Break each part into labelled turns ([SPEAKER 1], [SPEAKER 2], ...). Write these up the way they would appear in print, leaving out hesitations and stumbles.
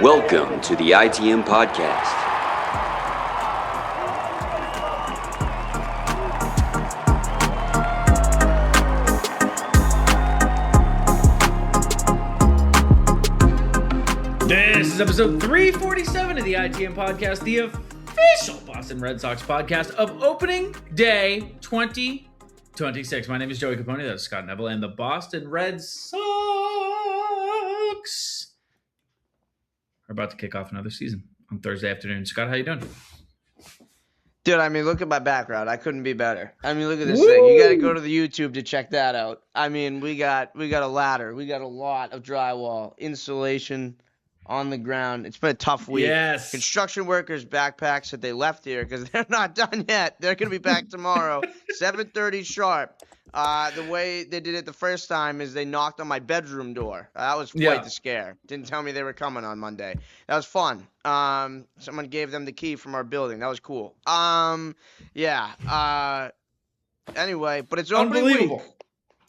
[SPEAKER 1] Welcome to the ITM Podcast.
[SPEAKER 2] This is episode 347 of the ITM Podcast, the official Boston Red Sox podcast of opening day 2026. My name is Joey Copponi, that's Scott Neville, and the Boston Red Sox are about to kick off another season on Thursday afternoon. Scott, how you doing?
[SPEAKER 3] Dude, I mean, look at my background. I couldn't be better. I mean, look at this thing. You got to go to the YouTube to check that out. I mean, we got a ladder. We got a lot of drywall, insulation on the ground. It's been a tough week.
[SPEAKER 2] Yes.
[SPEAKER 3] Construction workers' backpacks that they left here because they're not done yet. They're going to be back tomorrow, 7:30 sharp. The way they did it the first time is they knocked on my bedroom door. That was quite the scare. Didn't tell me they were coming on Monday. That was fun. Someone gave them the key from our building. That was cool. Anyway, but it's opening week.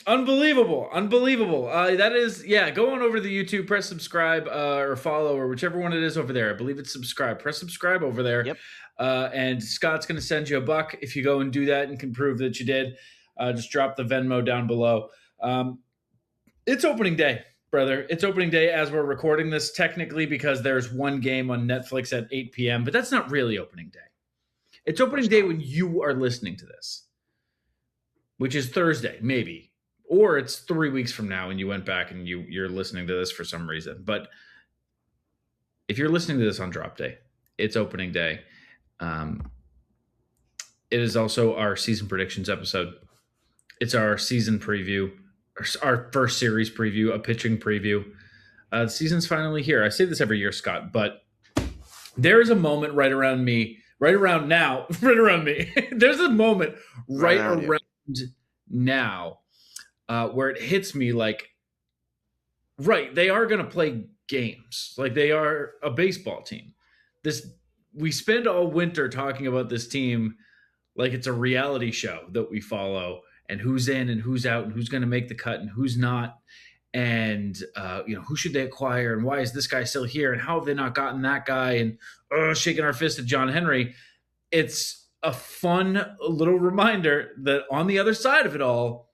[SPEAKER 2] Unbelievable. That is, go on over to the YouTube, press subscribe or follow or whichever one it is over there. I believe it's subscribe. Press subscribe over there.
[SPEAKER 3] Yep.
[SPEAKER 2] And Scott's going to send you $1 if you go and do that and can prove that you did. Just drop the Venmo down below. It's opening day, brother. It's opening day as we're recording this technically because there's one game on Netflix at 8 p.m., but that's not really opening day. It's opening day when you are listening to this, which is Thursday, maybe. Or it's 3 weeks from now and you went back and you're listening to this for some reason. But if you're listening to this on drop day, it's opening day. It is also our season predictions episode. It's our season preview, our first series preview, a pitching preview. The season's finally here. I say this every year, Scott, but there is a moment right around me. There's a moment right around now where it hits me like, right, they are going to play games. Like they are a baseball team. We spend all winter talking about this team like it's a reality show that we follow and who's in and who's out and who's going to make the cut and who's not. And, who should they acquire and why is this guy still here and how have they not gotten that guy and shaking our fist at John Henry. It's a fun little reminder that on the other side of it all,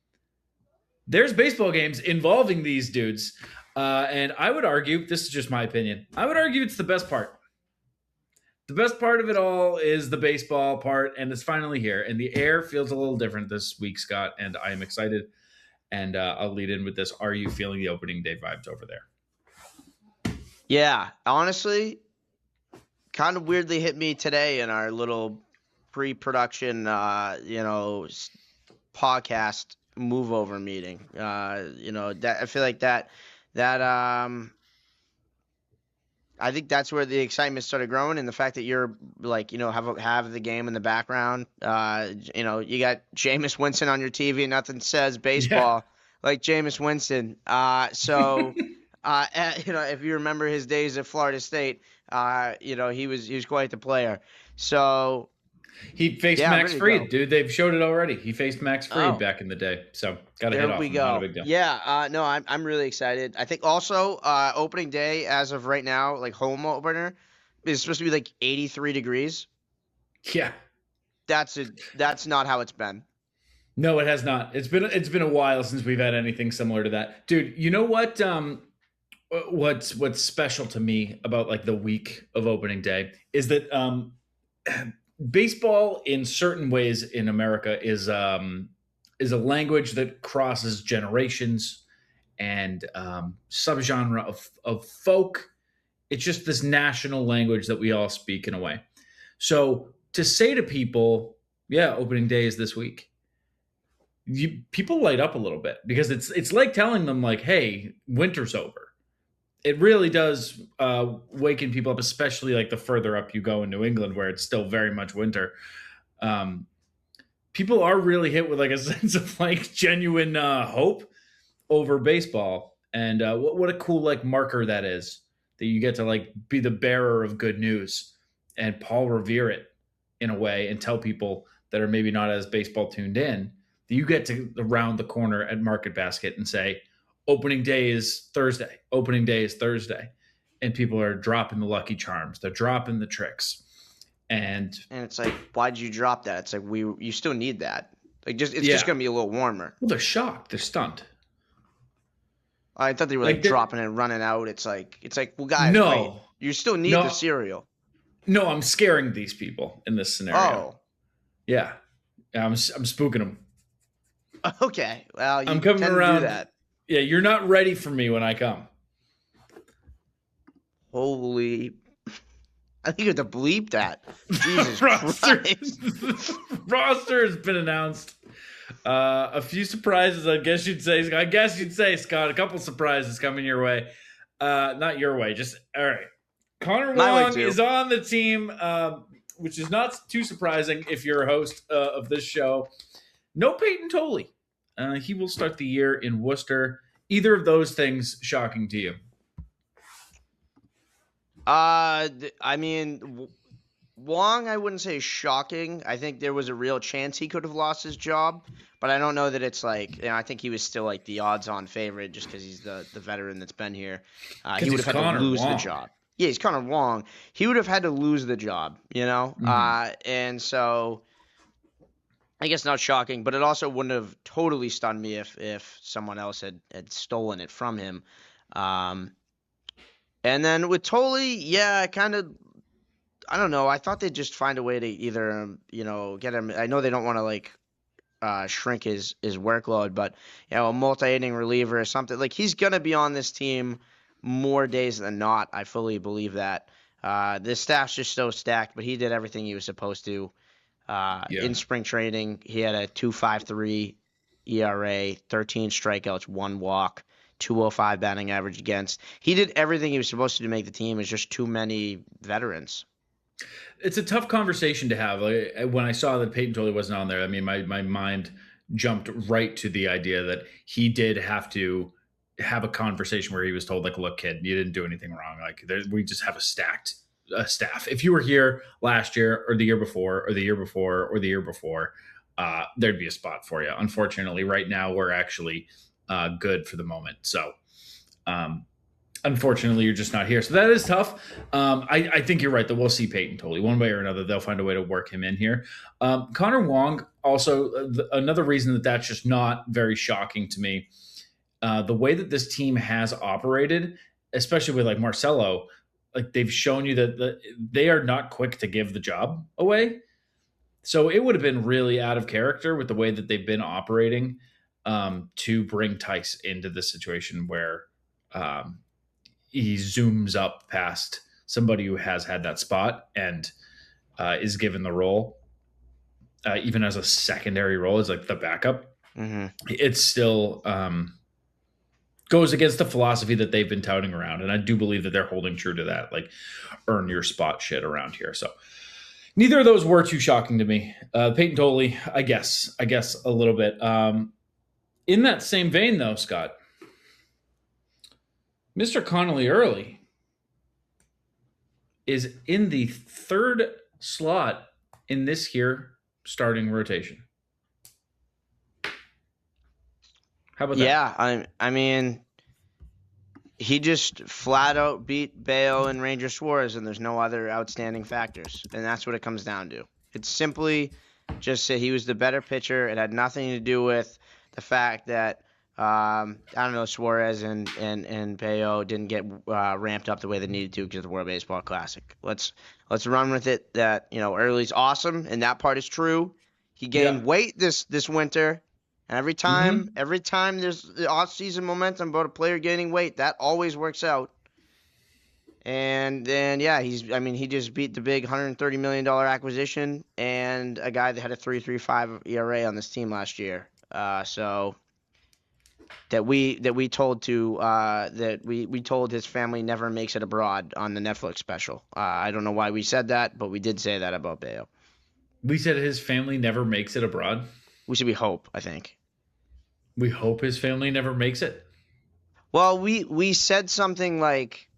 [SPEAKER 2] there's baseball games involving these dudes. And I would argue, this is just my opinion, I would argue it's the best part. The best part of it all is the baseball part, and it's finally here. And the air feels a little different this week, Scott, and I am excited. And I'll lead in with this. Are you feeling the opening day vibes over there?
[SPEAKER 3] Yeah, honestly, kind of weirdly hit me today in our little pre-production, podcast move-over meeting. That I feel like that I think that's where the excitement started growing, and the fact that you're like, have the game in the background. You got Jameis Winston on your TV, and nothing says baseball like Jameis Winston. If you remember his days at Florida State, he was quite the player. So
[SPEAKER 2] he faced Max Fried, dude. They've showed it already. He faced Max Fried back in the day. So got to hit off. There we go. Not a big deal.
[SPEAKER 3] Yeah. No, I'm really excited. I think also opening day as of right now, like home opener, is supposed to be like 83 degrees.
[SPEAKER 2] Yeah.
[SPEAKER 3] That's not how it's been.
[SPEAKER 2] No, it has not. It's been a while since we've had anything similar to that. Dude, you know what? What's special to me about like the week of opening day is that baseball in certain ways in America is a language that crosses generations and subgenre of folk. It's just this national language that we all speak in a way. So to say to people, opening day is this week, people light up a little bit because it's like telling them like, hey, winter's over. It really does waken people up, especially like the further up you go in New England where it's still very much winter. People are really hit with like a sense of like genuine hope over baseball. And what a cool like marker that is, that you get to like be the bearer of good news and Paul Revere it in a way and tell people that are maybe not as baseball tuned in that you get to around the corner at Market Basket and say, opening day is Thursday. Opening day is Thursday. and people are dropping the Lucky Charms. They're dropping the tricks. And
[SPEAKER 3] it's like, why'd you drop that? It's like, you still need that. Like, it's just going to be a little warmer.
[SPEAKER 2] Well, they're shocked. They're stunned.
[SPEAKER 3] I thought they were like dropping and running out. It's like, well, guys, wait, you still need the cereal.
[SPEAKER 2] No, I'm scaring these people in this scenario.
[SPEAKER 3] Oh.
[SPEAKER 2] Yeah. I'm spooking them.
[SPEAKER 3] Okay. Well, I'm
[SPEAKER 2] coming around.
[SPEAKER 3] To do that.
[SPEAKER 2] Yeah, you're not ready for me when I come.
[SPEAKER 3] Holy. I think you have to bleep that. Jesus
[SPEAKER 2] Roster has been announced. A few surprises, I guess you'd say, Scott. A couple surprises coming your way. Not your way, just all right. Connor Wong is on the team, which is not too surprising if you're a host of this show. No Peyton Tolley. He will start the year in Worcester. Either of those things shocking to you?
[SPEAKER 3] I mean, Wong, I wouldn't say shocking. I think there was a real chance he could have lost his job, but I don't know that it's like, I think he was still like the odds-on favorite just because he's the veteran that's been here. He would have had to lose the job. Yeah, he's Connor Wong. He would have had to lose the job, Mm-hmm. And so I guess not shocking, but it also wouldn't have totally stunned me if someone else had stolen it from him. And then with Tolley, I don't know. I thought they'd just find a way to either, get him. I know they don't want to shrink his workload, but a multi-inning reliever or something. Like, he's gonna be on this team more days than not. I fully believe that. The staff's just so stacked, but he did everything he was supposed to. In spring training, he had a 2.53 ERA, 13 strikeouts, 1 walk. 205 batting average against. He did everything he was supposed to make the team. It's just too many veterans.
[SPEAKER 2] It's a tough conversation to have. Like, when I saw that Peyton Tolley wasn't on there, I mean, my mind jumped right to the idea that he did have to have a conversation where he was told, like, look, kid, you didn't do anything wrong. Like, we just have a stacked staff. If you were here last year or the year before or the year before or the year before, there'd be a spot for you. Unfortunately, right now we're actually good for the moment. So, unfortunately, you're just not here. So that is tough. I think you're right that we'll see Peyton Tolley one way or another. They'll find a way to work him in here. Connor Wong, also another reason that's just not very shocking to me. The way that this team has operated, especially with like Marcelo, like they've shown you that they are not quick to give the job away. So it would have been really out of character with the way that they've been operating to bring Tice into the situation where he zooms up past somebody who has had that spot and is given the role, even as a secondary role, as like the backup. Mm-hmm. It still goes against the philosophy that they've been touting around. And I do believe that they're holding true to that, like earn your spot shit around here. So neither of those were too shocking to me. Peyton Tolley, I guess a little bit. In that same vein, though, Scott, Mr. Connolly Early is in the third slot in this here starting rotation. How about that?
[SPEAKER 3] Yeah, I mean, he just flat out beat Bayo and Ranger Suarez, and there's no other outstanding factors, and that's what it comes down to. It's simply just that he was the better pitcher. It had nothing to do with the fact that Suarez and Bayo didn't get ramped up the way they needed to because of the World Baseball Classic. Let's run with it that Early's awesome, and that part is true. He gained weight this winter. And every time there's the off-season momentum about a player gaining weight, that always works out. And then, he just beat the big $130 million acquisition and a guy that had a 3.35 ERA on this team last year. So that we told his family never makes it abroad on the Netflix special. I don't know why we said that, but we did say that about Bayo.
[SPEAKER 2] We said his family never makes it abroad.
[SPEAKER 3] We hope, I think.
[SPEAKER 2] We hope his family never makes it.
[SPEAKER 3] Well, we said something like,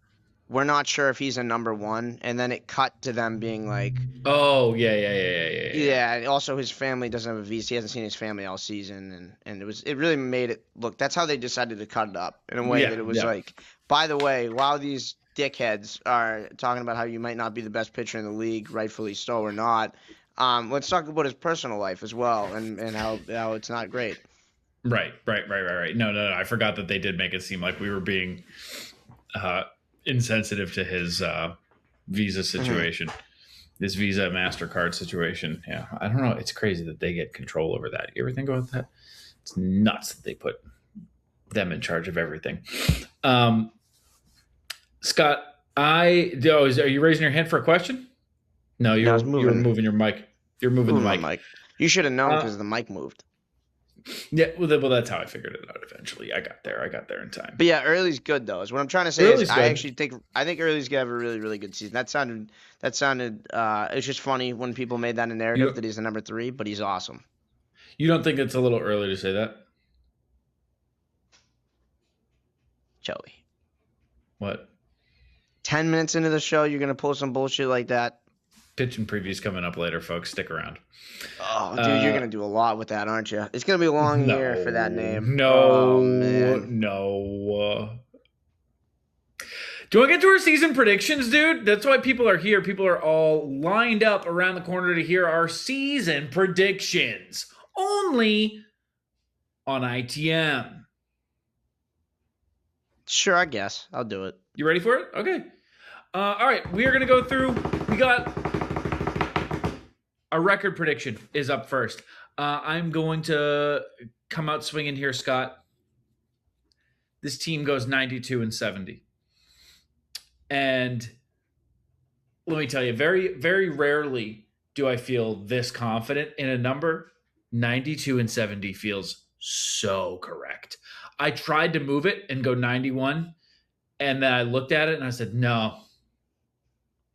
[SPEAKER 3] we're not sure if he's a number one, and then it cut to them being like,
[SPEAKER 2] oh, yeah.
[SPEAKER 3] Yeah, also his family doesn't have a visa. He hasn't seen his family all season, and it really made it look, that's how they decided to cut it up in a way that it was like, by the way, while these dickheads are talking about how you might not be the best pitcher in the league, rightfully so or not. Let's talk about his personal life as well, and how it's not great.
[SPEAKER 2] Right. No. I forgot that they did make it seem like we were being insensitive to his visa situation, this Visa MasterCard situation. Yeah, I don't know. It's crazy that they get control over that. You ever think about that? It's nuts that they put them in charge of everything. Scott, are you raising your hand for a question? No, you're moving your mic. You're moving the mic.
[SPEAKER 3] You should have known because the mic moved.
[SPEAKER 2] Yeah, well, that's how I figured it out. Eventually, I got there in time.
[SPEAKER 3] But yeah, Early's good though. Is what I'm trying to say. I think Early's gonna have a really, really good season. That sounded. It's just funny when people made that a narrative that he's the number 3, but he's awesome.
[SPEAKER 2] You don't think it's a little early to say that,
[SPEAKER 3] Joey?
[SPEAKER 2] What?
[SPEAKER 3] 10 minutes into the show, you're gonna pull some bullshit like that.
[SPEAKER 2] Pitching previews coming up later, folks. Stick around.
[SPEAKER 3] Oh, dude, you're gonna do a lot with that, aren't you? It's gonna be a long year for that name.
[SPEAKER 2] No. Do you want to get to our season predictions, dude? That's why people are here. People are all lined up around the corner to hear our season predictions. Only on ITM.
[SPEAKER 3] Sure, I guess. I'll do it.
[SPEAKER 2] You ready for it? Okay. All right. We are going to go through. We got a record prediction is up first. I'm going to come out swinging here, Scott. This team goes 92-70. And let me tell you, very, very rarely do I feel this confident in a number. 92-70 feels so correct. I tried to move it and go 91, and then I looked at it and I said, no,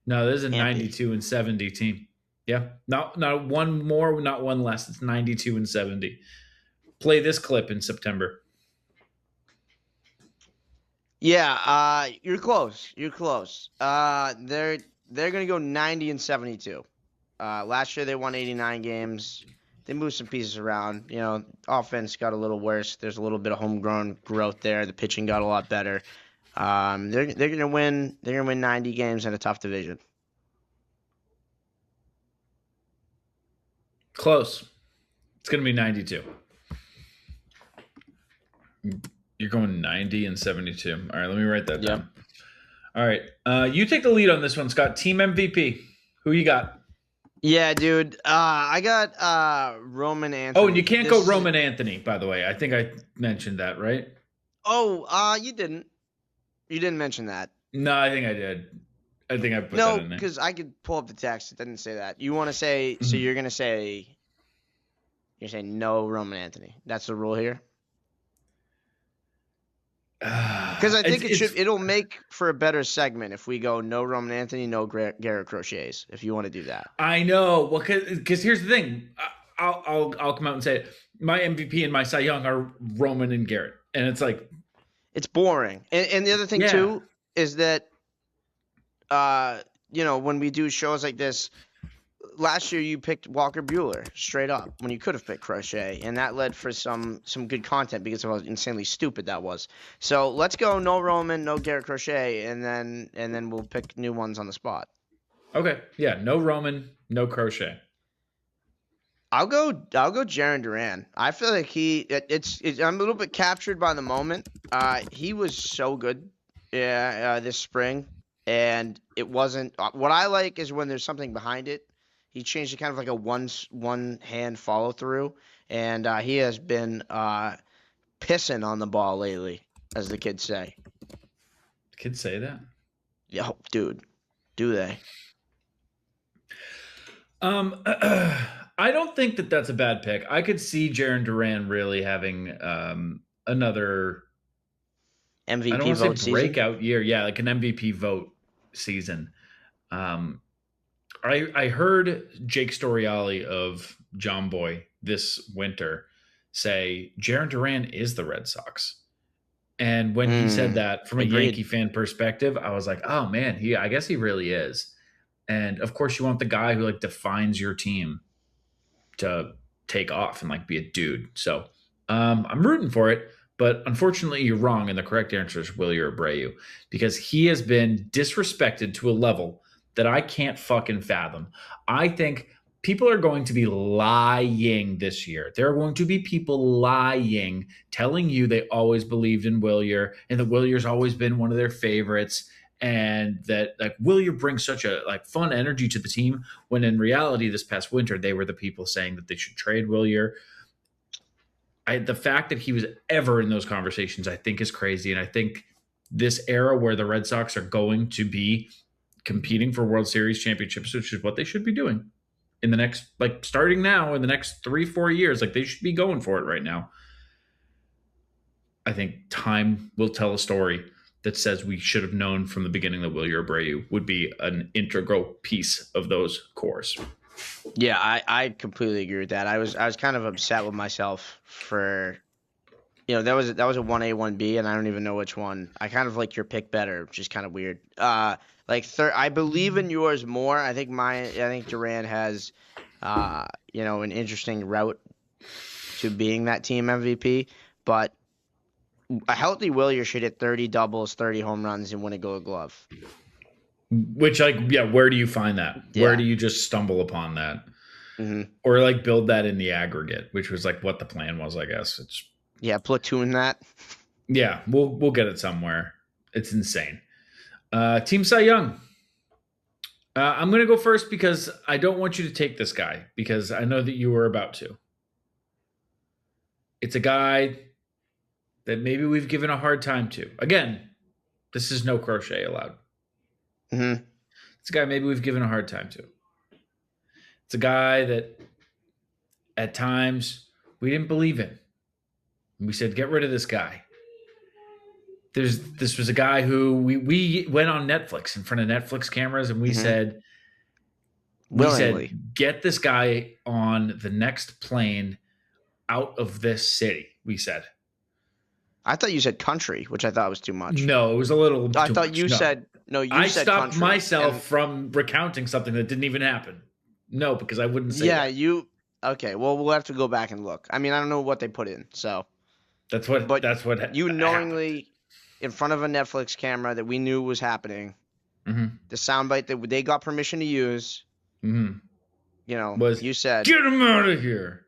[SPEAKER 2] this is a 92-70 team. Yeah, not one more, not one less. It's 92-70. Play this clip in September.
[SPEAKER 3] Yeah, you're close. They're gonna go 90-72. Last year they won 89 games. They moved some pieces around. You know, offense got a little worse. There's a little bit of homegrown growth there. The pitching got a lot better. They're gonna win. They're gonna win 90 games in a tough division.
[SPEAKER 2] Close. It's gonna be 92. You're going 90-72. All right, let me write that down. All right. You take the lead on this one, Scott. Team MVP. Who you got?
[SPEAKER 3] Yeah, dude. I got Roman Anthony.
[SPEAKER 2] Oh, and you can't go Roman Anthony, by the way. I think I mentioned that, right?
[SPEAKER 3] Oh, you didn't. You didn't mention that.
[SPEAKER 2] No, I think I did. I think I put that in there.
[SPEAKER 3] No, because I could pull up the text. It didn't say that. You want to say, so you're going to say, no Roman Anthony. That's the rule here? Because I think it'll make for a better segment if we go no Roman Anthony, no Garrett Crochet's, if you want to do that.
[SPEAKER 2] I know. Well, because here's the thing. I'll come out and say it. My MVP and my Cy Young are Roman and Garrett. And it's like.
[SPEAKER 3] It's boring. And the other thing, too, is that, when we do shows like this, last year you picked Walker Buehler straight up when you could have picked Crochet, and that led for some good content because of how insanely stupid that was. So let's go no Roman, no Garrett Crochet, and then we'll pick new ones on the spot.
[SPEAKER 2] Okay, yeah, no Roman, no Crochet.
[SPEAKER 3] I'll go Jarren Duran. I feel like I'm a little bit captured by the moment. He was so good, this spring, and it wasn't. What I like is when there's something behind it. He changed it kind of like a one hand follow through, and he has been pissing on the ball lately, as the kids say.
[SPEAKER 2] Kids say that?
[SPEAKER 3] Yeah, dude. Do they?
[SPEAKER 2] I don't think that that's a bad pick. I could see Jarren Duran really having another
[SPEAKER 3] MVP
[SPEAKER 2] I don't
[SPEAKER 3] vote
[SPEAKER 2] want to say breakout
[SPEAKER 3] season?
[SPEAKER 2] year. Yeah, like an MVP vote season. I heard Jake Storiale of John Boy this winter say Jarren Duran is the Red Sox. And when he said that from a Yankee fan perspective, I was like, oh man, I guess he really is. And of course you want the guy who like defines your team to take off and like be a dude. So I'm rooting for it, But unfortunately, you're wrong, and the correct answer is Wilyer Abreu, because he has been disrespected to a level that I can't fucking fathom. I think people are going to be lying this year. There are going to be people lying, telling you they always believed in Wilyer and that Wilyer's always been one of their favorites, and that like Wilyer brings such a like fun energy to the team, when in reality this past winter they were the people saying that they should trade Wilyer. The fact that he was ever in those conversations, I think, is crazy. And I think this era where the Red Sox are going to be competing for World Series championships, which is what they should be doing in the next, like starting now in the next 3-4 years, like they should be going for it right now. I think time will tell a story that says we should have known from the beginning that Wilyer Abreu would be an integral piece of those cores.
[SPEAKER 3] Yeah, I completely agree with that. I was kind of upset with myself for, that was a 1A 1B, and I don't even know which one. I kind of like your pick better, which is kind of weird. I believe in yours more. I think Duran has, an interesting route to being that team MVP, but a healthy Wilyer should hit 30 doubles, 30 home runs, and win a Gold Glove.
[SPEAKER 2] Which, where do you find that?
[SPEAKER 3] Yeah.
[SPEAKER 2] Where do you just stumble upon that?
[SPEAKER 3] Mm-hmm.
[SPEAKER 2] Or build that in the aggregate, which was what the plan was, I guess.
[SPEAKER 3] Platoon that.
[SPEAKER 2] Yeah, we'll get it somewhere. It's insane. Team Cy Young. I'm going to go first because I don't want you to take this guy because I know that you were about to. It's a guy that maybe we've given a hard time to. Again, this is no crochet allowed.
[SPEAKER 3] Mm-hmm.
[SPEAKER 2] It's a guy maybe we've given a hard time to. It's a guy that at times we didn't believe in. We said, get rid of this guy. This was a guy who we went on Netflix in front of Netflix cameras and we said, get this guy on the next plane out of this city, we said.
[SPEAKER 3] I thought you said country, which I thought was too much.
[SPEAKER 2] No, it was a little too much.
[SPEAKER 3] I thought you said
[SPEAKER 2] I
[SPEAKER 3] said
[SPEAKER 2] stopped
[SPEAKER 3] country,
[SPEAKER 2] myself from recounting something that didn't even happen. No, because I wouldn't say that.
[SPEAKER 3] Okay, well, we'll have to go back and look. I mean, I don't know what they put in, so.
[SPEAKER 2] That's what
[SPEAKER 3] you knowingly, in front of a Netflix camera that we knew was happening, the soundbite that they got permission to use, you said,
[SPEAKER 2] get him out of here.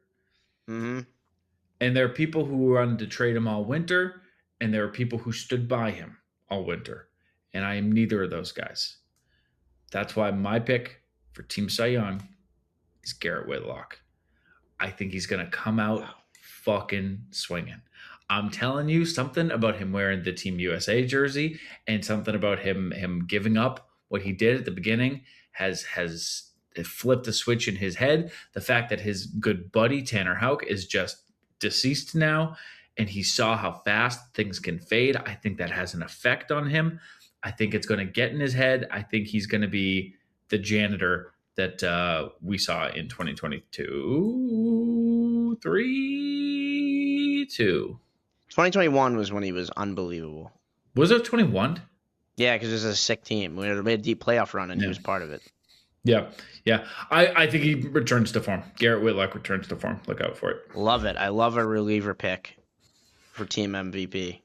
[SPEAKER 3] Mm-hmm.
[SPEAKER 2] And there are people who wanted to trade him all winter, and there are people who stood by him all winter. And I am neither of those guys. That's why my pick for Team Cy Young is Garrett Whitlock. I think he's going to come out fucking swinging. I'm telling you, something about him wearing the Team USA jersey and something about him giving up what he did at the beginning has flipped the switch in his head. The fact that his good buddy Tanner Houck is just deceased now, and he saw how fast things can fade. I think that has an effect on him. I think it's going to get in his head. I think he's going to be the janitor that we saw in 2022.
[SPEAKER 3] 2021 was when he was unbelievable.
[SPEAKER 2] Was it 21?
[SPEAKER 3] Yeah, because it was a sick team. We made a deep playoff run, and he was part of it.
[SPEAKER 2] Yeah. I think he returns to form. Garrett Whitlock returns to form. Look out for it.
[SPEAKER 3] Love it. I love a reliever pick for team MVP.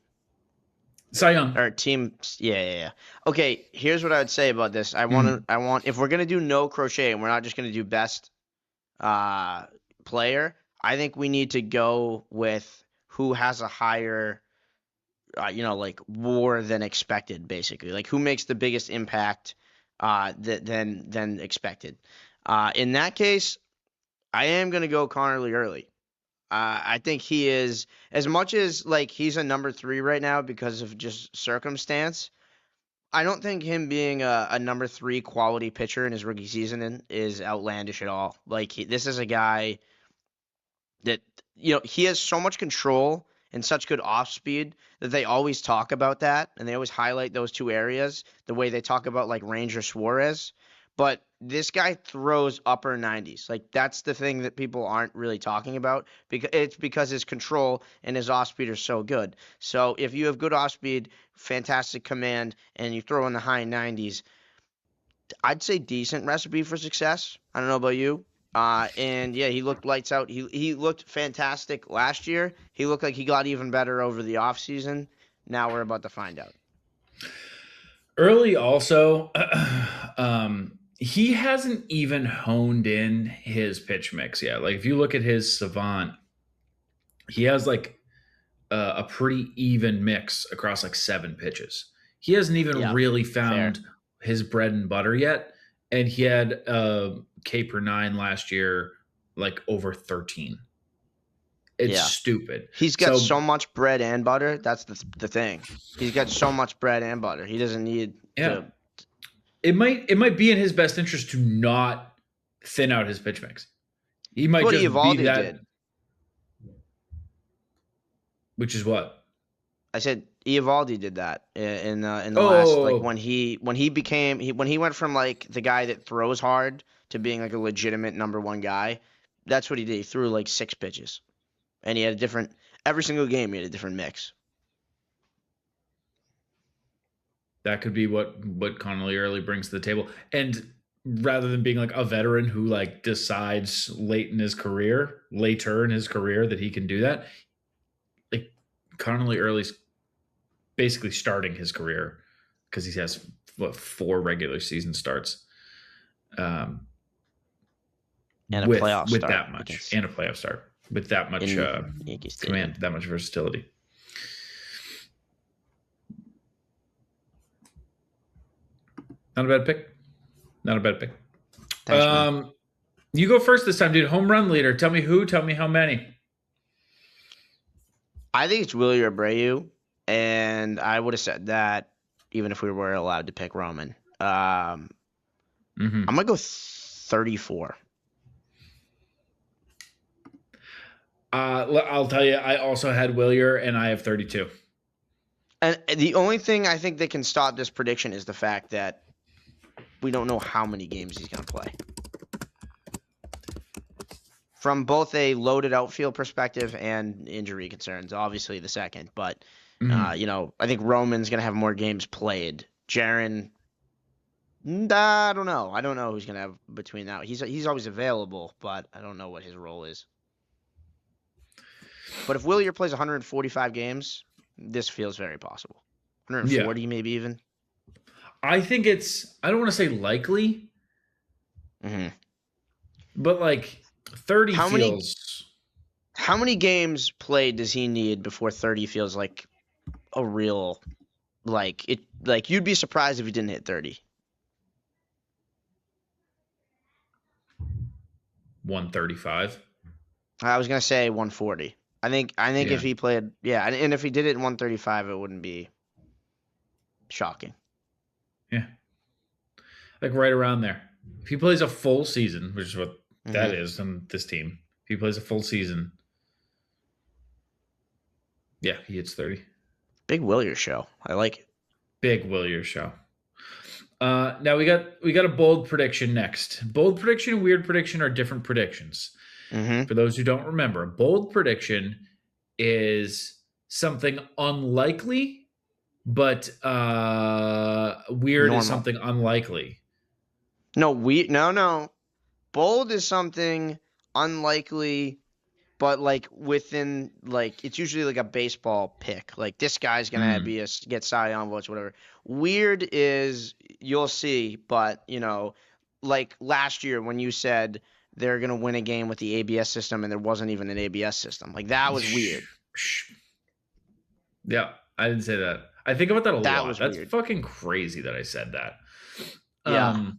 [SPEAKER 2] Cy Young.
[SPEAKER 3] Or team, yeah. Okay, here's what I would say about this. I want if we're gonna do no crochet and we're not just gonna do best player, I think we need to go with who has a higher, WAR than expected, basically. Like who makes the biggest impact than expected. In that case, I am gonna go Connerly early. I think he is, as much as he's a number 3 right now because of just circumstance. I don't think him being a number 3 quality pitcher in his rookie season is outlandish at all. This is a guy that he has so much control and such good off speed that they always talk about that, and they always highlight those two areas the way they talk about Ranger Suarez. But this guy throws upper 90s. That's the thing that people aren't really talking about. Because his control and his off-speed are so good. So if you have good off-speed, fantastic command, and you throw in the high 90s, I'd say decent recipe for success. I don't know about you. And yeah, he looked lights out. He looked fantastic last year. He looked like he got even better over the offseason. Now we're about to find out.
[SPEAKER 2] Early also, he hasn't even honed in his pitch mix yet. Like if you look at his Savant, he has like a pretty even mix across like 7 pitches. He hasn't even really found his bread and butter yet. And he had K per 9 last year, like over 13. It's stupid.
[SPEAKER 3] He's got so much bread and butter. That's the thing. He's got so much bread and butter. He doesn't need to.
[SPEAKER 2] It might be in his best interest to not thin out his pitch mix. He might just be that. Did. Which is what?
[SPEAKER 3] I said Eovaldi did that in the last, like when he went from like the guy that throws hard to being like a legitimate number 1 guy. That's what he did. He threw like 6 pitches. And he had every single game he had a different mix.
[SPEAKER 2] That could be what Connolly Early brings to the table. And rather than being like a veteran who like decides later in his career that he can do that, like Connolly Early's basically starting his career because he has 4 regular season starts.
[SPEAKER 3] And a playoff
[SPEAKER 2] with
[SPEAKER 3] start.
[SPEAKER 2] That much. And a playoff start. With that much command, that much versatility. Not a bad pick. Thanks, you go first this time, dude. Home run leader. Tell me who. Tell me how many.
[SPEAKER 3] I think it's Willie Abreu, and I would have said that even if we were allowed to pick Roman. I'm going to go 34.
[SPEAKER 2] I'll tell you, I also had Willier, and I have 32.
[SPEAKER 3] And the only thing I think that can stop this prediction is the fact that we don't know how many games he's going to play. From both a loaded outfield perspective and injury concerns, obviously the second. But, I think Roman's going to have more games played. Jaron, I don't know. I don't know who's going to have between that. He's always available, but I don't know what his role is. But if Willier plays 145 games, this feels very possible. 140 maybe even.
[SPEAKER 2] I think I don't want to say likely, but like 30
[SPEAKER 3] How many games played does he need before 30 feels like a real, like you'd be surprised if he didn't hit 30?
[SPEAKER 2] 135.
[SPEAKER 3] I was going to say 140. I think if he played, and if he did it in 135, it wouldn't be shocking.
[SPEAKER 2] Yeah. Like right around there. If he plays a full season, which is what that is on this team, if he plays a full season, he hits 30.
[SPEAKER 3] Big Willier show. I like it.
[SPEAKER 2] Big Willier show. Now we got a bold prediction next. Bold prediction, weird prediction are different predictions. For those who don't remember, a bold prediction is something unlikely, but weird is something unlikely.
[SPEAKER 3] No. Bold is something unlikely, but like within, like it's usually like a baseball pick. Like this guy's gonna get Cy Young votes, whatever. Weird is you'll see, but like last year when you said they're going to win a game with the ABS system and there wasn't even an ABS system. Like, that was weird.
[SPEAKER 2] Yeah, I didn't say that. I think about that a lot. That's
[SPEAKER 3] weird.
[SPEAKER 2] Fucking crazy that I said that.
[SPEAKER 3] Yeah.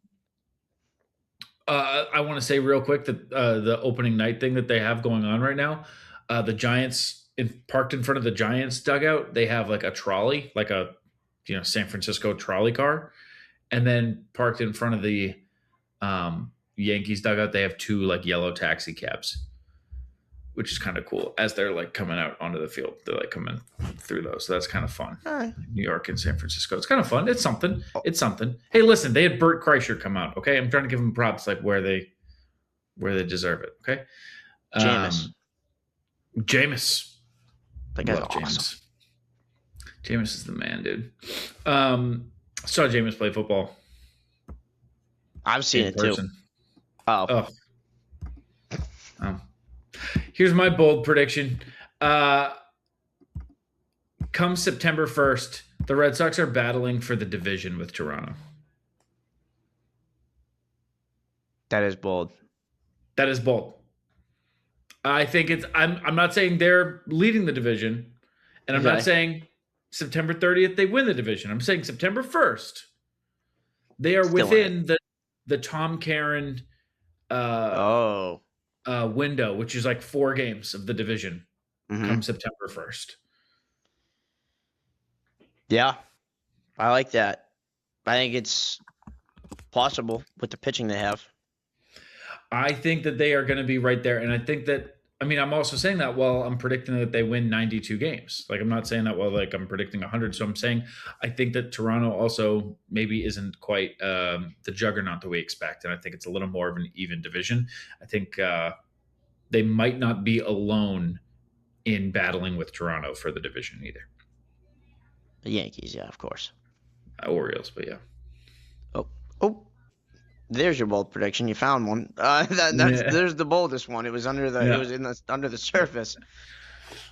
[SPEAKER 2] I want to say real quick that the opening night thing that they have going on right now, the Giants, parked in front of the Giants dugout, they have like a trolley, like a San Francisco trolley car. And then parked in front of the Yankees dugout, they have 2 like yellow taxi cabs, which is kind of cool. As they're like coming out onto the field, they're like coming through those. So that's kind of fun.
[SPEAKER 3] Right.
[SPEAKER 2] New York and San Francisco. It's kind of fun. It's something. Hey, listen, they had Bert Kreischer come out. Okay, I'm trying to give them props like where they deserve it. Okay. Jameis.
[SPEAKER 3] That guy's awesome.
[SPEAKER 2] Jameis is the man, dude. Saw Jameis play football.
[SPEAKER 3] I've seen it too. Oh,
[SPEAKER 2] Here's my bold prediction. Come September 1st, the Red Sox are battling for the division with Toronto.
[SPEAKER 3] That is bold.
[SPEAKER 2] That is bold. I think it's. I'm not saying they're leading the division, and I'm not saying September 30th they win the division. I'm saying September 1st they are within the Tom Caron window, which is like 4 games of the division. Come September 1st.
[SPEAKER 3] Yeah, I like that. I think it's possible with the pitching they have.
[SPEAKER 2] I think that they are going to be right there, and I think that. I mean, I'm also saying that while I'm predicting that they win 92 games. Like, I'm not saying that while like I'm predicting 100. So I'm saying I think that Toronto also maybe isn't quite the juggernaut that we expect, and I think it's a little more of an even division. I think they might not be alone in battling with Toronto for the division either.
[SPEAKER 3] The Yankees, yeah, of course.
[SPEAKER 2] Orioles, but yeah.
[SPEAKER 3] Oh. There's your bold prediction. You found one. There's the boldest one. It was under the. It was under the surface.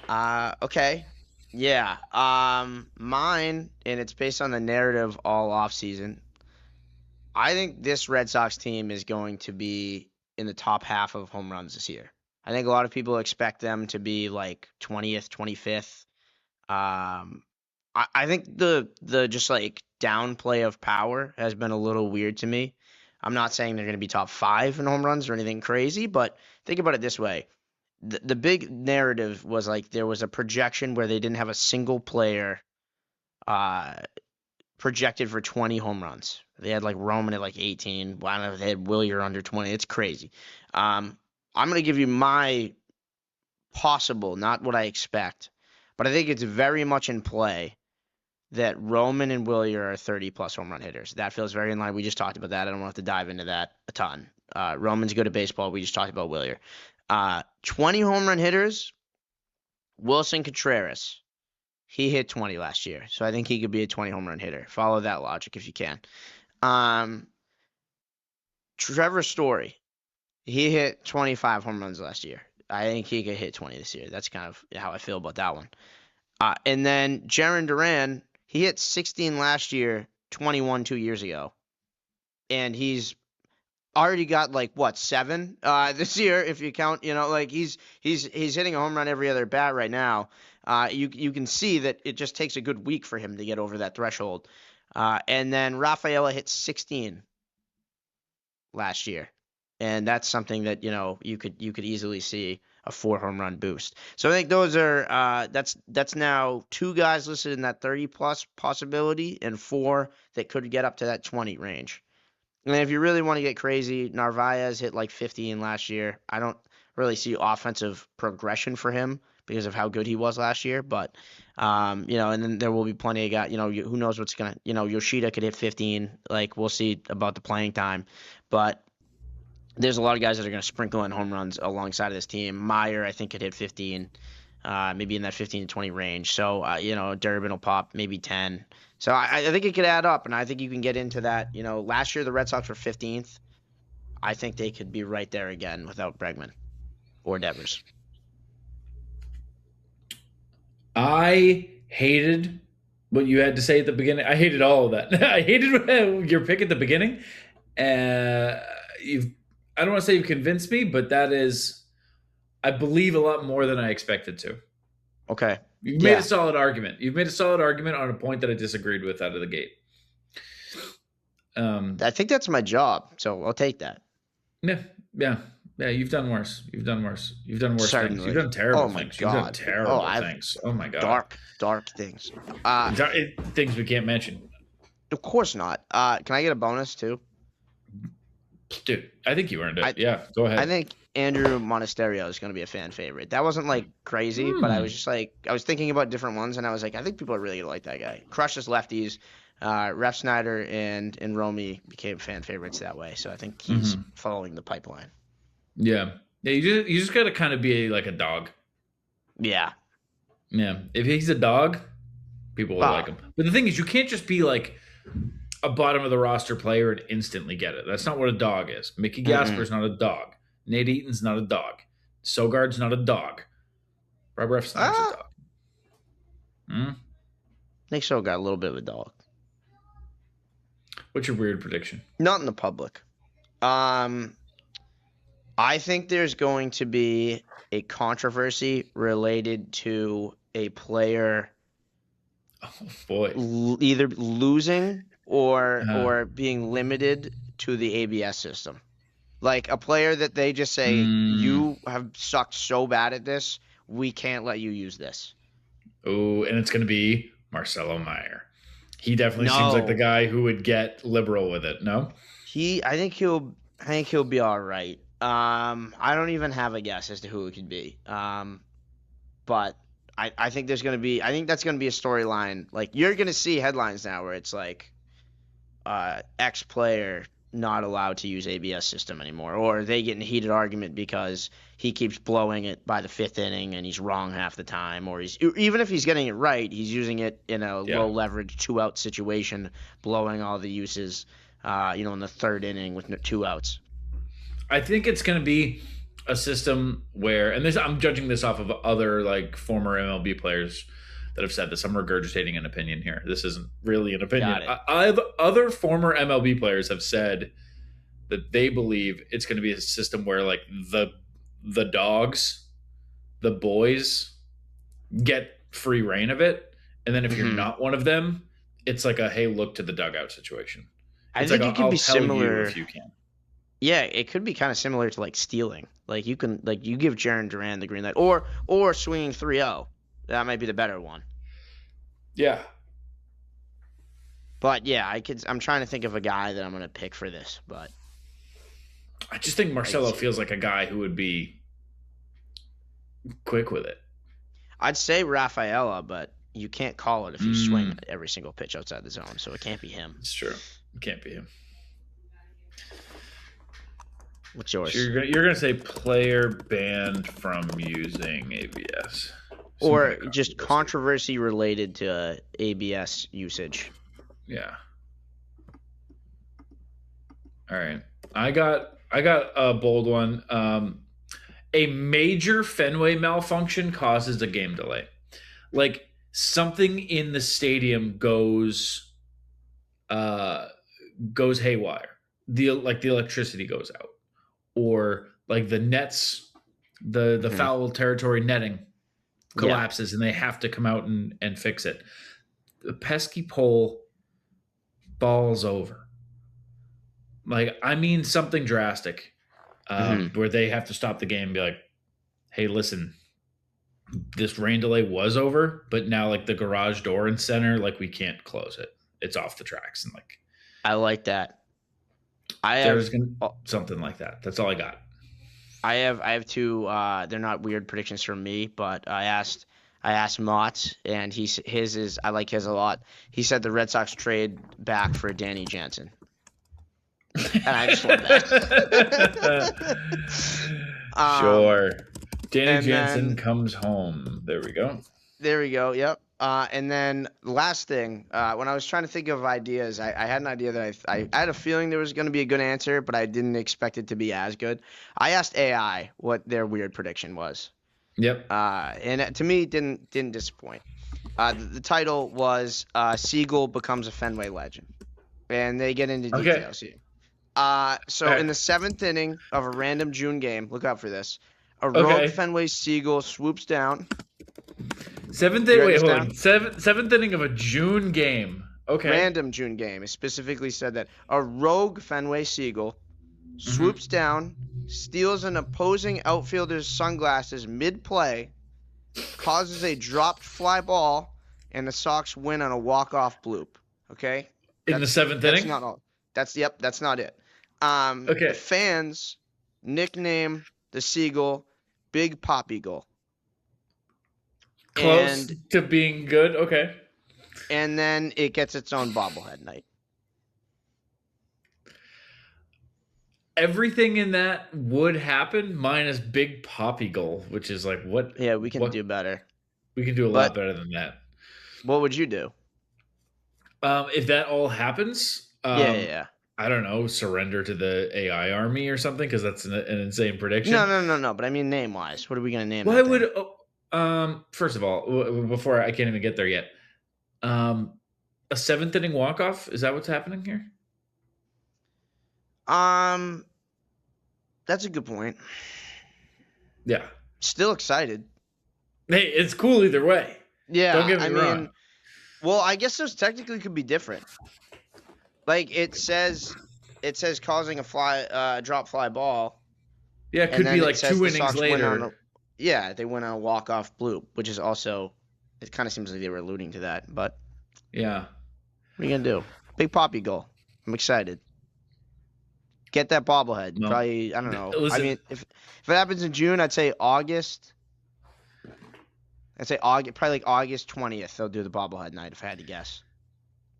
[SPEAKER 3] Okay. Yeah. Mine, and it's based on the narrative all off season. I think this Red Sox team is going to be in the top half of home runs this year. I think a lot of people expect them to be like 20th, 25th. I think the just like downplay of power has been a little weird to me. I'm not saying they're going to be top 5 in home runs or anything crazy, but think about it this way. The big narrative was like there was a projection where they didn't have a single player projected for 20 home runs. They had like Roman at like 18. Why don't they had Willier under 20? It's crazy. I'm going to give you my possible, not what I expect, but I think it's very much in play that Roman and Willier are 30-plus home run hitters. That feels very in line. We just talked about that. I don't have to dive into that a ton. Roman's good at baseball. We just talked about Willier. 20 home run hitters, Wilson Contreras. He hit 20 last year, so I think he could be a 20 home run hitter. Follow that logic if you can. Trevor Story. He hit 25 home runs last year. I think he could hit 20 this year. That's kind of how I feel about that one. And then Jarren Duran, he hit 16 last year, 21 2 years ago. And he's already got like 7 this year if you count, like he's hitting a home run every other bat right now. You can see that it just takes a good week for him to get over that threshold. And then Rafaela hit 16 last year. And that's something that, you could easily see a 4 home run boost. So I think those are that's now 2 guys listed in that 30-plus possibility and 4 that could get up to that 20 range. And if you really want to get crazy, Narvaez hit like 15 last year. I don't really see offensive progression for him because of how good he was last year. But, and then there will be plenty of guys, who knows what's going to, Yoshida could hit 15. Like, we'll see about the playing time. But there's a lot of guys that are going to sprinkle in home runs alongside of this team. Meyer, I think, could hit 15, maybe in that 15 to 20 range. So, Durbin will pop maybe 10. So I think it could add up, and I think you can get into that. Last year the Red Sox were 15th. I think they could be right there again without Bregman or Devers. I
[SPEAKER 2] hated what you had to say at the beginning. I hated all of that. I hated your pick at the beginning. I don't want to say you've convinced me, but that is, I believe a lot more than I expected to.
[SPEAKER 3] Okay.
[SPEAKER 2] You've made a solid argument. You've made a solid argument on a point that I disagreed with out of the gate.
[SPEAKER 3] I think that's my job, so I'll take that.
[SPEAKER 2] Yeah. You've done worse. You've done worse
[SPEAKER 3] Certainly.
[SPEAKER 2] things. You've done terrible
[SPEAKER 3] my
[SPEAKER 2] things.
[SPEAKER 3] God.
[SPEAKER 2] You've done terrible things. Oh my God.
[SPEAKER 3] Dark things.
[SPEAKER 2] Things we can't mention.
[SPEAKER 3] Of course not. Can I get a bonus too?
[SPEAKER 2] Dude, I think you earned it. Yeah, go ahead.
[SPEAKER 3] I think Andrew Monasterio is going to be a fan favorite. That wasn't like crazy, but I was just like, I was thinking about different ones, and I was like, I think people are really going to like that guy. Crushes lefties. Ref Snyder and Romy became fan favorites that way, so I think he's following the pipeline.
[SPEAKER 2] Yeah. You just got to kind of be like a dog.
[SPEAKER 3] Yeah.
[SPEAKER 2] If he's a dog, people will like him. But the thing is, you can't just be like a bottom of the roster player and instantly get it. That's not what a dog is. Mickey Gasper's not a dog. Nate Eaton's not a dog. Sogard's not a dog. Rob Refsnyder's a dog.
[SPEAKER 3] I think so. Got a little bit of a dog.
[SPEAKER 2] What's your weird prediction?
[SPEAKER 3] Not in the public. I think there's going to be a controversy related to a player either losing or being limited to the ABS system. Like a player that they just say, you have sucked so bad at this, we can't let you use this.
[SPEAKER 2] Oh, and it's going to be Marcelo Meyer. He definitely seems like the guy who would get liberal with it. No?
[SPEAKER 3] I think he'll be all right. I don't even have a guess as to who it could be. But I think that's going to be a storyline. Like you're going to see headlines now where it's like X player not allowed to use ABS system anymore, or they get in a heated argument because he keeps blowing it by the 5th inning and he's wrong half the time, or even if he's getting it right, he's using it in a low leverage 2-out situation, blowing all the uses, in the 3rd inning with 2 outs.
[SPEAKER 2] I think it's going to be a system where, and I'm judging this off of other like former MLB players that have said this. I'm regurgitating an opinion here. This isn't really an opinion. Other former MLB players have said that they believe it's going to be a system where like the dogs, the boys get free reign of it. And then if you're not one of them, it's like a, hey, look to the dugout situation.
[SPEAKER 3] I think it could be similar
[SPEAKER 2] if you can.
[SPEAKER 3] Yeah, it could be kind of similar to like stealing. Like you can, like you give Jarren Duran the green light, or swinging 3-0. That might be the better one.
[SPEAKER 2] Yeah.
[SPEAKER 3] But yeah, I'm trying to think of a guy that I'm going to pick for this, but
[SPEAKER 2] I just think Marcelo feels like a guy who would be quick with it.
[SPEAKER 3] I'd say Rafaela, but you can't call it if you swing every single pitch outside the zone, so it can't be him.
[SPEAKER 2] It's true. It can't be him.
[SPEAKER 3] What's yours?
[SPEAKER 2] So you're going to say player banned from using ABS.
[SPEAKER 3] Or just controversy related to ABS usage.
[SPEAKER 2] Yeah. All right. I got a bold one. A major Fenway malfunction causes a game delay. Like something in the stadium goes haywire. The electricity goes out, or like the nets, the foul territory netting collapses, and they have to come out and fix it. The pesky pole falls over. Like, I mean, something drastic, where they have to stop the game and be like, hey, listen, this rain delay was over, but now like the garage door in center, like we can't close it. It's off the tracks. And like,
[SPEAKER 3] I like that.
[SPEAKER 2] Something like that. That's all I got.
[SPEAKER 3] I have two. They're not weird predictions from me, but I asked Mott, and his is, I like his a lot. He said the Red Sox trade back for Danny Jansen. And I just love that.
[SPEAKER 2] Sure. Danny Jansen comes home. There we go.
[SPEAKER 3] Yep. And then last thing, when I was trying to think of ideas, I had an idea that I had a feeling there was going to be a good answer, but I didn't expect it to be as good. I asked AI what their weird prediction was.
[SPEAKER 2] Yep.
[SPEAKER 3] And it, to me, didn't disappoint. The title was Siegel becomes a Fenway legend, and they get into details here. In the 7th inning of a random June game, look out for this. A rogue Fenway Siegel swoops down.
[SPEAKER 2] Seventh inning of a June game. Okay.
[SPEAKER 3] Random June game. It specifically said that a rogue Fenway Siegel swoops down, steals an opposing outfielder's sunglasses mid-play, causes a dropped fly ball, and the Sox win on a walk-off bloop. Okay?
[SPEAKER 2] In the 7th inning?
[SPEAKER 3] That's not all. That's not it. The fans nickname the Seagull Big Pop Eagle.
[SPEAKER 2] Close to being good. Okay.
[SPEAKER 3] And then it gets its own bobblehead night.
[SPEAKER 2] Everything in that would happen minus Big Pop Eagle, which is like what?
[SPEAKER 3] Yeah, we can do better.
[SPEAKER 2] We can do a lot better than that.
[SPEAKER 3] What would you do?
[SPEAKER 2] If that all happens,
[SPEAKER 3] yeah.
[SPEAKER 2] I don't know, surrender to the AI army or something, because that's an insane prediction.
[SPEAKER 3] No. But I mean, name wise, what are we gonna name?
[SPEAKER 2] Well, I would. First of all, before I can't even get there yet, a seventh inning walk off. Is that what's happening here?
[SPEAKER 3] That's a good point.
[SPEAKER 2] Yeah.
[SPEAKER 3] Still excited.
[SPEAKER 2] Hey, it's cool either way.
[SPEAKER 3] Yeah,
[SPEAKER 2] Don't get me wrong.
[SPEAKER 3] Well, I guess those technically could be different. Like it says causing a drop fly ball.
[SPEAKER 2] Yeah, it could be like 2 innings later.
[SPEAKER 3] They went on a walk off bloop, which is also. It kind of seems like they were alluding to that, but
[SPEAKER 2] yeah.
[SPEAKER 3] What are you gonna do? Big Poppy goal. I'm excited. Get that bobblehead.
[SPEAKER 2] No.
[SPEAKER 3] Probably, I don't know.
[SPEAKER 2] Listen,
[SPEAKER 3] I mean, if it happens in June, I'd say August. Probably like August 20th. They'll do the bobblehead night, if I had to guess.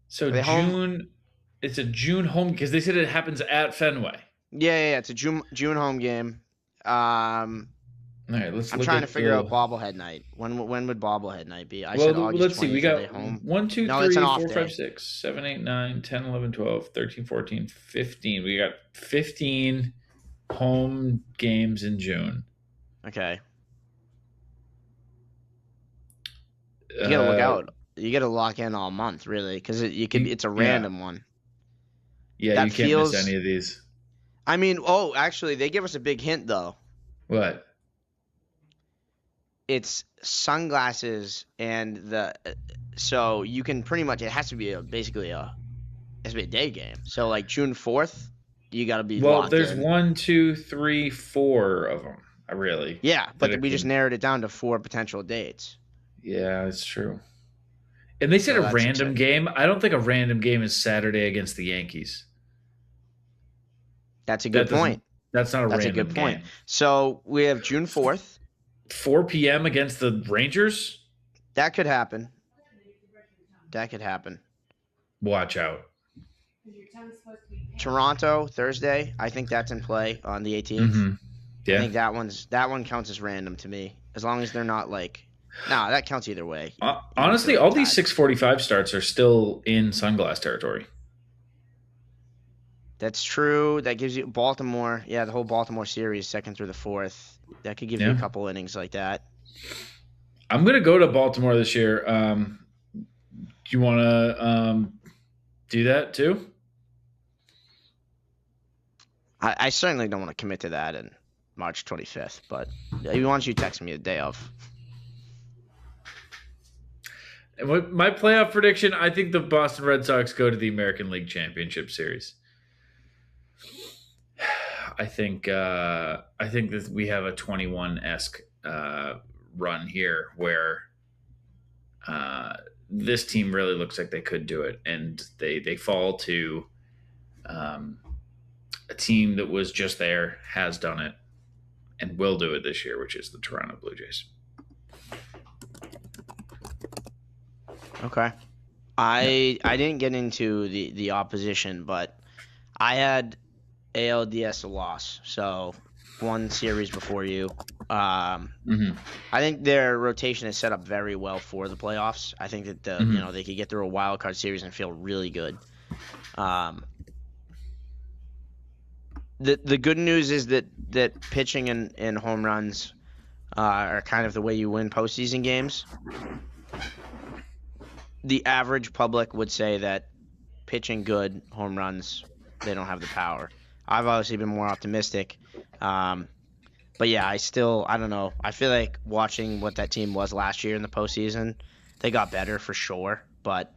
[SPEAKER 2] So June, home? It's a June home because they said it happens at Fenway.
[SPEAKER 3] Yeah. It's a June home game.
[SPEAKER 2] All right,
[SPEAKER 3] I'm trying to figure out bobblehead night. When would bobblehead night be? I said August
[SPEAKER 2] let's
[SPEAKER 3] 20th.
[SPEAKER 2] See. We got
[SPEAKER 3] home.
[SPEAKER 2] 1, 2, 3, 4, 5, 6, 7, 8, 9, 10, 11, 12, 13, 14, 15. We got 15 home games in June.
[SPEAKER 3] Okay. You gotta look out. You gotta lock in all month, really, because it's a random one.
[SPEAKER 2] Yeah, you can't miss any of these.
[SPEAKER 3] I mean, actually, they give us a big hint though.
[SPEAKER 2] What?
[SPEAKER 3] It's sunglasses and so you can pretty much. It has to be basically a day game. So like June 4th, you got to be.
[SPEAKER 2] Well, there's 1, 2, 3, 4 of them. Really.
[SPEAKER 3] Yeah, but we just narrowed it down to 4 potential dates.
[SPEAKER 2] Yeah, it's true. And they said a random game. I don't think a random game is Saturday against the Yankees.
[SPEAKER 3] That's a good point.
[SPEAKER 2] That's not a random game. That's a good point.
[SPEAKER 3] So we have June 4th.
[SPEAKER 2] 4 p.m. against the Rangers?
[SPEAKER 3] That could happen.
[SPEAKER 2] Watch out.
[SPEAKER 3] Toronto, Thursday. I think that's in play on the 18th.
[SPEAKER 2] Mm-hmm. Yeah.
[SPEAKER 3] I think that one counts as random to me. As long as they're not like... Nah, that counts either way.
[SPEAKER 2] Honestly, all these 6:45 starts are still in sunglass territory.
[SPEAKER 3] That's true. That gives you Baltimore. Yeah, the whole Baltimore series, 2nd through the 4th. That could give you a couple innings like that.
[SPEAKER 2] I'm going to go to Baltimore this year. Do you want to do that too?
[SPEAKER 3] I certainly don't want to commit to that in March 25th, but why don't you text me the day of?
[SPEAKER 2] And my playoff prediction, I think the Boston Red Sox go to the American League Championship Series. I think that we have a 21-esque run here where this team really looks like they could do it, and they fall to a team that was just there, has done it, and will do it this year, which is the Toronto Blue Jays.
[SPEAKER 3] Okay. I didn't get into the opposition, but I had ALDS a loss, so 1 series before you. I think their rotation is set up very well for the playoffs. I think that they could get through a wild card series and feel really good. The good news is that pitching and home runs are kind of the way you win postseason games. The average public would say that pitching good, home runs, they don't have the power. I've obviously been more optimistic. But yeah, I don't know. I feel like watching what that team was last year in the postseason, they got better for sure, but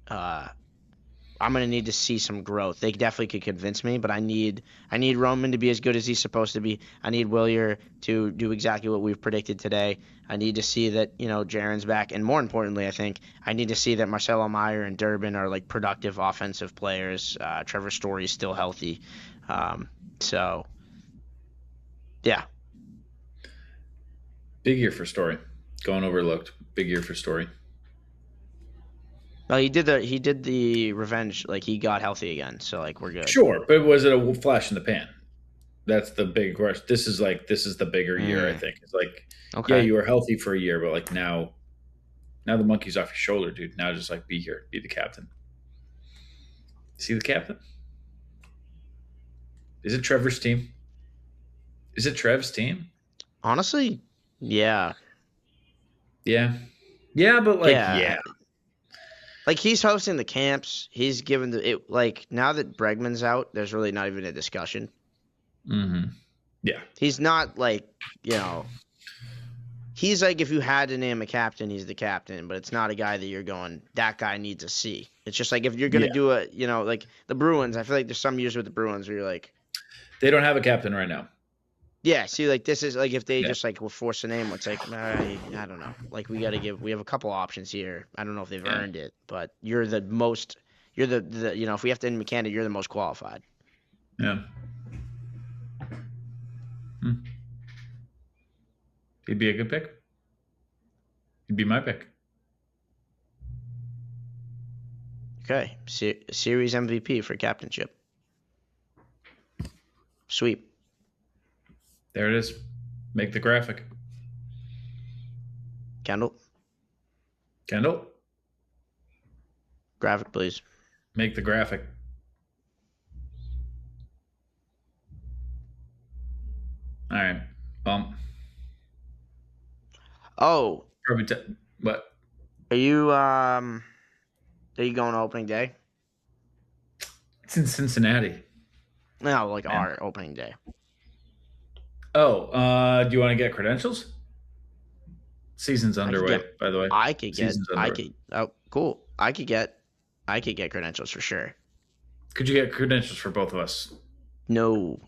[SPEAKER 3] I'm going to need to see some growth. They definitely could convince me, but I need Roman to be as good as he's supposed to be. I need Willier to do exactly what we've predicted today. I need to see that, Jaron's back. And more importantly, I think I need to see that Marcelo Meyer and Durbin are like productive offensive players. Trevor Story's still healthy. So, yeah.
[SPEAKER 2] Big year for Story. Going overlooked. Big year for Story.
[SPEAKER 3] Well, he did the revenge, like he got healthy again, so like we're good.
[SPEAKER 2] Sure, but was it a flash in the pan? That's the big question. This is the bigger year, I think. It's like, okay, yeah, you were healthy for a year, but like now the monkey's off your shoulder, dude. Now just like be here, be the captain. See the captain? Is it Trevor's team? Is it Trev's team?
[SPEAKER 3] Honestly, yeah.
[SPEAKER 2] Yeah. Yeah, but yeah.
[SPEAKER 3] Like, he's hosting the camps. He's given now that Bregman's out, there's really not even a discussion.
[SPEAKER 2] Mm-hmm. Yeah.
[SPEAKER 3] He's not he's like, if you had to name a captain, he's the captain, but it's not a guy that you're going, that guy needs a C. It's just like, if you're going to do like the Bruins, I feel like there's some years with the Bruins where you're like,
[SPEAKER 2] they don't have a captain right now.
[SPEAKER 3] Yeah, see, like, this is like, if they just like will force a name, it's like, I don't know. Like, we have a couple options here. I don't know if they've earned it, but you're the if we have to end candidate, you're the most qualified.
[SPEAKER 2] Yeah. He'd be a good pick. He'd be my pick.
[SPEAKER 3] Okay, series MVP for captainship. Sweep.
[SPEAKER 2] There it is. Make the graphic.
[SPEAKER 3] Kendall. Graphic, please.
[SPEAKER 2] Make the graphic. All right.
[SPEAKER 3] Oh.
[SPEAKER 2] What?
[SPEAKER 3] Are you going to opening day?
[SPEAKER 2] It's in Cincinnati.
[SPEAKER 3] No, like our opening day.
[SPEAKER 2] Oh, do you want to get credentials? Season's underway, by the way.
[SPEAKER 3] Cool. I could get credentials for sure.
[SPEAKER 2] Could you get credentials for both of us?
[SPEAKER 3] No.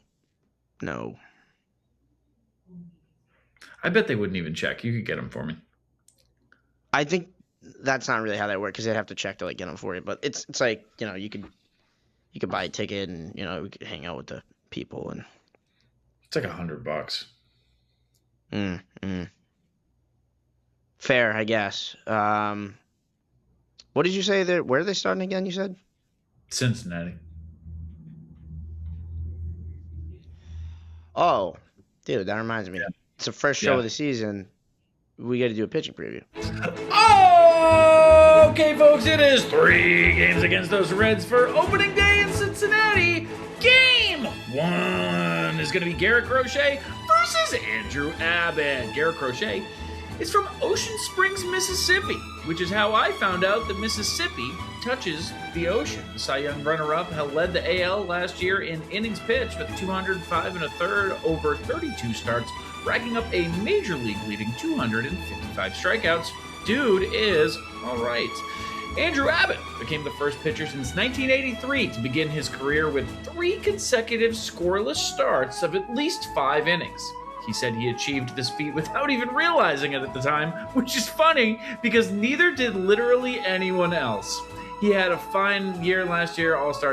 [SPEAKER 2] I bet they wouldn't even check. You could get them for me.
[SPEAKER 3] I think that's not really how that works, because they'd have to check to like get them for you. But it's like, you could buy a ticket and we could hang out with the people, and
[SPEAKER 2] it's like $100.
[SPEAKER 3] Fair, I guess. What did you say there? Where are they starting again? You said
[SPEAKER 2] Cincinnati.
[SPEAKER 3] Oh, dude, that reminds me. It's the first show of the season. We got to do a pitching preview.
[SPEAKER 2] Oh, okay, folks. It is 3 games against those Reds for opening day in Cincinnati. Game 1 is going to be Garrett Crochet versus Andrew Abbott. Garrett Crochet is from Ocean Springs, Mississippi, which is how I found out that Mississippi touches the ocean. The Cy Young runner-up led the AL last year in innings pitched with 205 1/3 over 32 starts, racking up a major league leading 255 strikeouts. Dude is all right. Andrew Abbott became the first pitcher since 1983 to begin his career with 3 consecutive scoreless starts of at least 5 innings. He said he achieved this feat without even realizing it at the time, which is funny because neither did literally anyone else. He had a fine year last year, All-Star